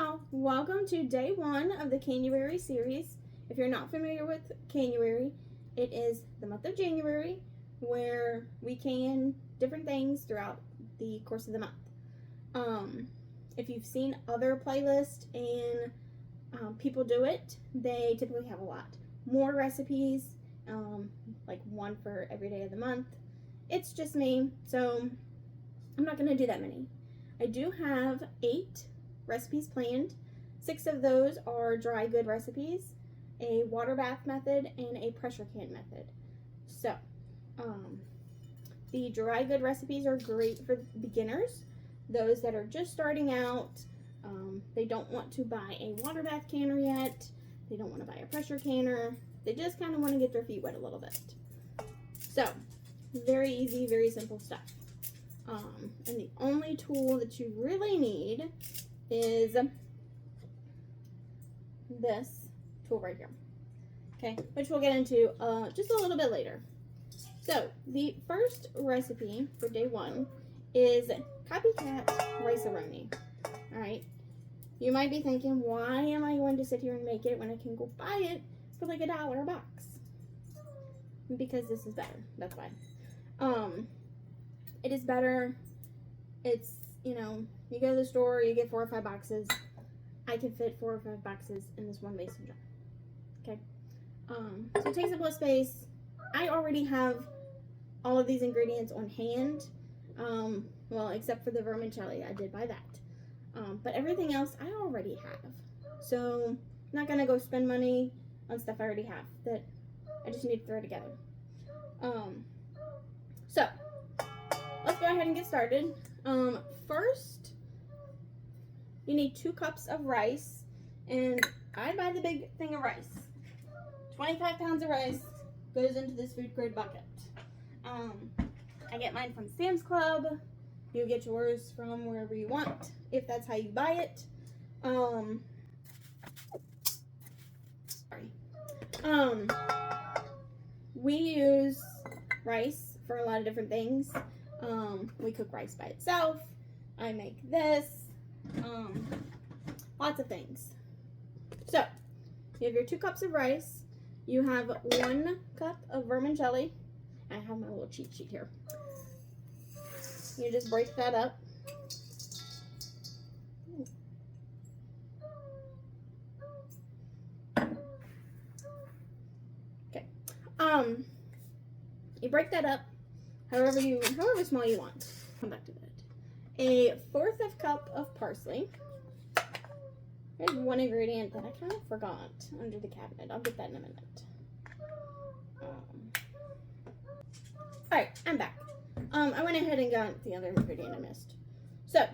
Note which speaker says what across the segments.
Speaker 1: y'all, welcome to day 1 of the Canuary series. If you're not familiar with Canuary, it is the month of January where we can different things throughout the course of the month. If you've seen other playlists and people do it, they typically have a lot more recipes, like one for every day of the month. It's just me, so I'm not going to do that many. I do have 8 recipes planned. 6 of those are dry good recipes, a water bath method, and a pressure can method. So, the dry good recipes are great for beginners, those that are just starting out. They don't want to buy a water bath canner yet. They don't want to buy a pressure canner. They just kind of want to get their feet wet a little bit. So, very easy, very simple stuff. And the only tool that you really need is this tool right here, okay, which we'll get into just a little bit later. So the first recipe for day 1 is copycat rice-a-roni. All right, you might be thinking, why am I going to sit here and make it when I can go buy it for like $1 a box? Because this is better, that's why. It is better. It's, you know, you go to the store, you get 4 or 5 boxes. I can fit 4 or 5 boxes in this one mason jar. Okay. So it takes up less space. I already have all of these ingredients on hand. Well, except for the vermicelli, I did buy that. But everything else I already have. So I'm not gonna go spend money on stuff I already have that I just need to throw together. So let's go ahead and get started. First, you need 2 cups of rice, and I buy the big thing of rice. 25 pounds of rice goes into this food grade bucket. I get mine from Sam's Club. You get yours from wherever you want, if that's how you buy it. We use rice for a lot of different things. We cook rice by itself. I make this. Lots of things. So, you have your 2 cups of rice. You have 1 cup of vermicelli. I have my little cheat sheet here. You just break that up. Okay. You break that up however small you want. Come back to that. A 1/4 cup of parsley. There's one ingredient that I kind of forgot under the cabinet. I'll get that in a minute. Alright, I'm back. I went ahead and got the other ingredient I missed. So,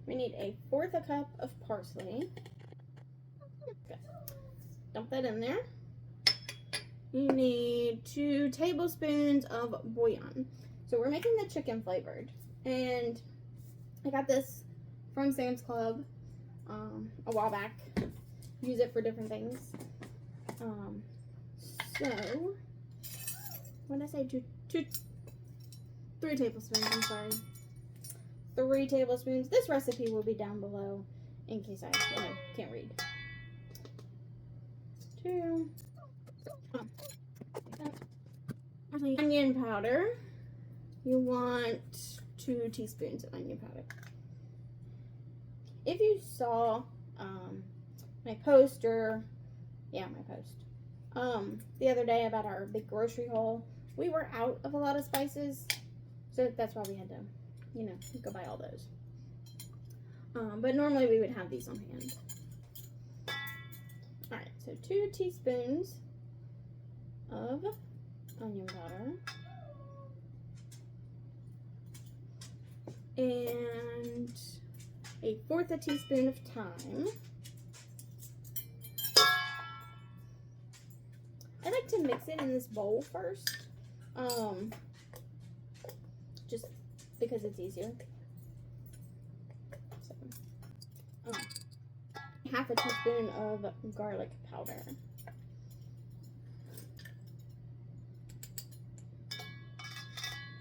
Speaker 1: we need a 1/4 cup of parsley. Okay. Dump that in there. You need 2 tablespoons of bouillon. So we're making the chicken flavored. And I got this from Sam's Club a while back. Use it for different things. So, what did I say? 3 tablespoons, I'm sorry. 3 tablespoons. This recipe will be down below in case I can't read. 2. Onion powder. You want 2 teaspoons of onion powder. If you saw my post the other day about our big grocery haul, we were out of a lot of spices, so that's why we had to, go buy all those. But normally we would have these on hand. Alright, so 2 teaspoons of onion powder. And a 1/4 teaspoon of thyme. I like to mix it in this bowl first, just because it's easier. So, 1/2 teaspoon of garlic powder.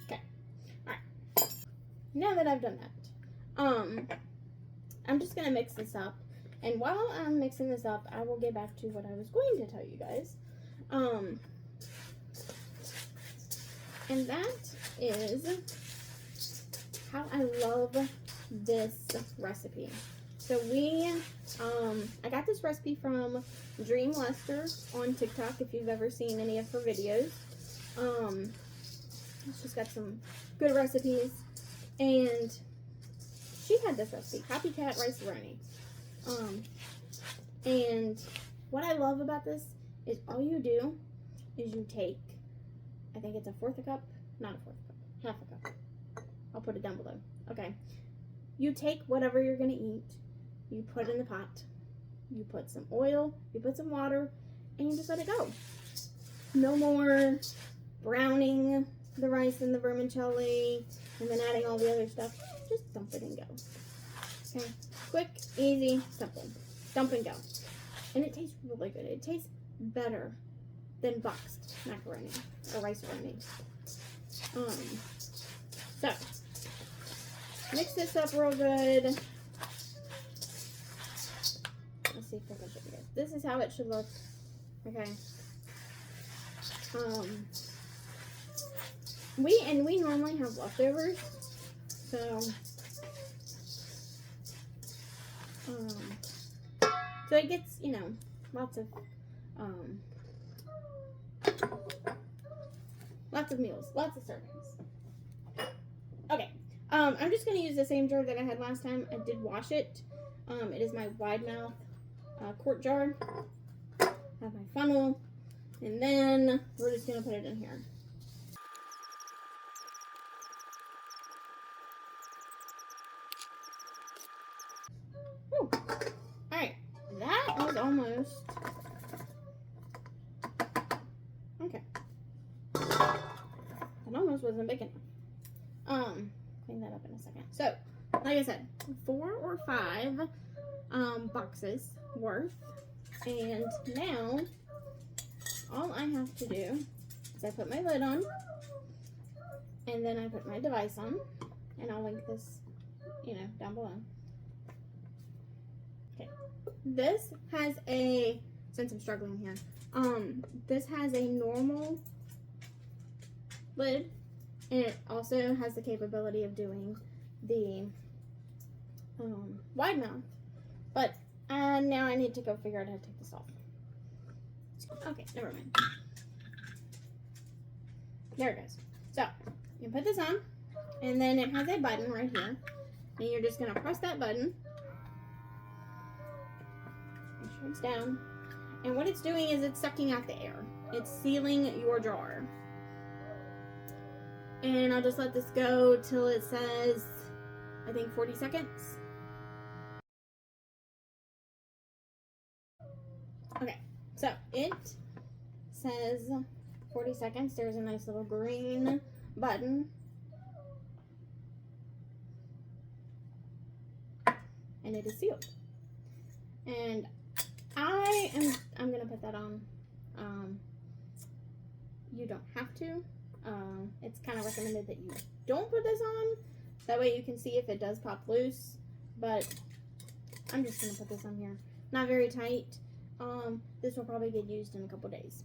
Speaker 1: Okay, all right. Now that I've done that, I'm just gonna mix this up. And while I'm mixing this up, I will get back to what I was going to tell you guys. And that is how I love this recipe. So I got this recipe from Dream Lester on TikTok, if you've ever seen any of her videos. She's got some good recipes, and she had this recipe, copycat rice roni. And what I love about this is all you do is you take, I think it's a fourth a cup, not a fourth cup, half a cup. I'll put it down below. Okay. You take whatever you're going to eat, you put in the pot, you put some oil, you put some water, and you just let it go. No more browning the rice and the vermicelli and then adding all the other stuff. Just dump it and go. Okay. Quick, easy, simple. Dump and go. And it tastes really good. It tastes better than boxed macaroni or rice roni. So mix this up real good. Let's see if I can show you guys. This is how it should look. Okay. We normally have leftovers, so it gets, you know, lots of meals, lots of servings. Okay, I'm just gonna use the same jar that I had last time. I did wash it. It is my wide mouth quart jar. I have my funnel, and then we're just gonna put it in here. Whew. All right, that was almost okay. That almost wasn't big enough. Clean that up in a second. So, like I said, 4 or 5 boxes worth, and now all I have to do is I put my lid on, and then I put my device on, and I'll link this, you know, down below. Okay, this has a, since I'm struggling here, this has a normal lid, and it also has the capability of doing the wide mouth, but now I need to go figure out how to take this off. Okay, never mind. There it goes. So you put this on, and then it has a button right here, and you're just gonna press that button. Make sure it's down, and what it's doing is it's sucking out the air. It's sealing your jar. And I'll just let this go till it says, I think, 40 seconds. Okay, so it says 40 seconds. There's a nice little green button. And it is sealed. And I'm gonna put that on. You don't have to. It's kind of recommended that you don't put this on. That way you can see if it does pop loose. But I'm just gonna put this on here. Not very tight. This will probably get used in a couple days.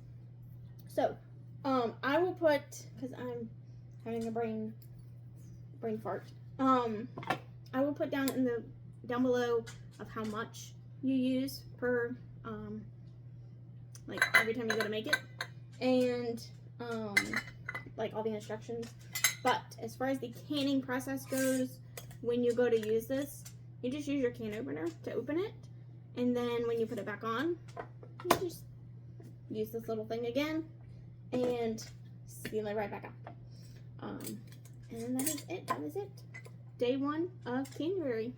Speaker 1: So, I will put, because I'm having a brain fart. I will put down below of how much you use per, like every time you go to make it, and like all the instructions. But as far as the canning process goes, when you go to use this, you just use your can opener to open it, and then when you put it back on, you just use this little thing again and seal it right back up. And that is it. That was it. Day 1 of Canuary.